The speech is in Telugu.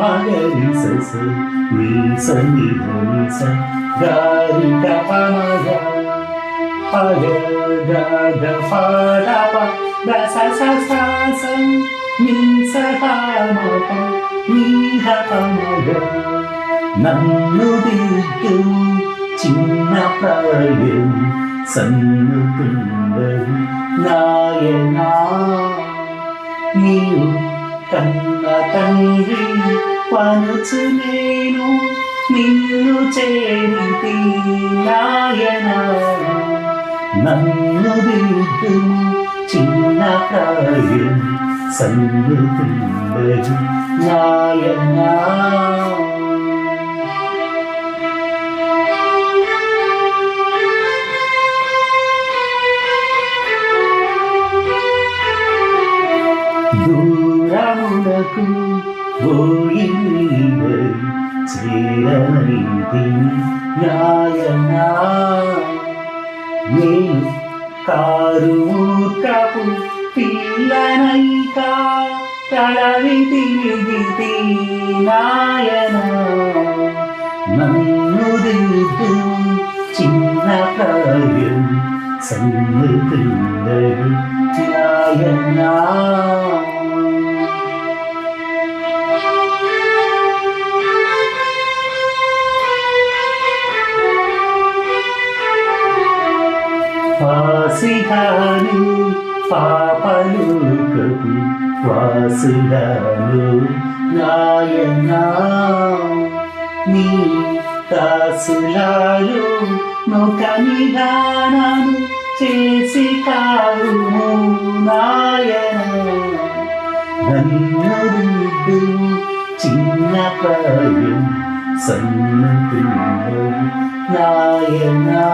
మగరి సస నీ సని ధని స గారి గపమగ పగ గ పద ప ద స స స స నీ స ప మ ప నీ ధ ప మగ నన్ను దిద్దు చిన్న ప్రాయం సన్నుతున్నది నాయనా నీవు కన్న తండ్రి పనుచు నేను నిన్ను చేరితి నాయనా నన్ను దిద్దు చిన్న ప్రాయం సన్నుతున్నది నాయనా దూరమునకు పోయింది చేరనిది నాయనా నేను కారుకపు పిల్లనైక తడవి తిరిగితి నాయనా నన్ను దిద్దు చిన్న ప్రాయం సన్నుతున్నది నాయనా వాసిగాను పాపలోకపు వాసుగాను నాయనా నీ దాసులాలు నొకనిగానను చేసి కావుము నాయనా నన్ను చిన్న ప్రాయం సన్నుతున్నది నాయనా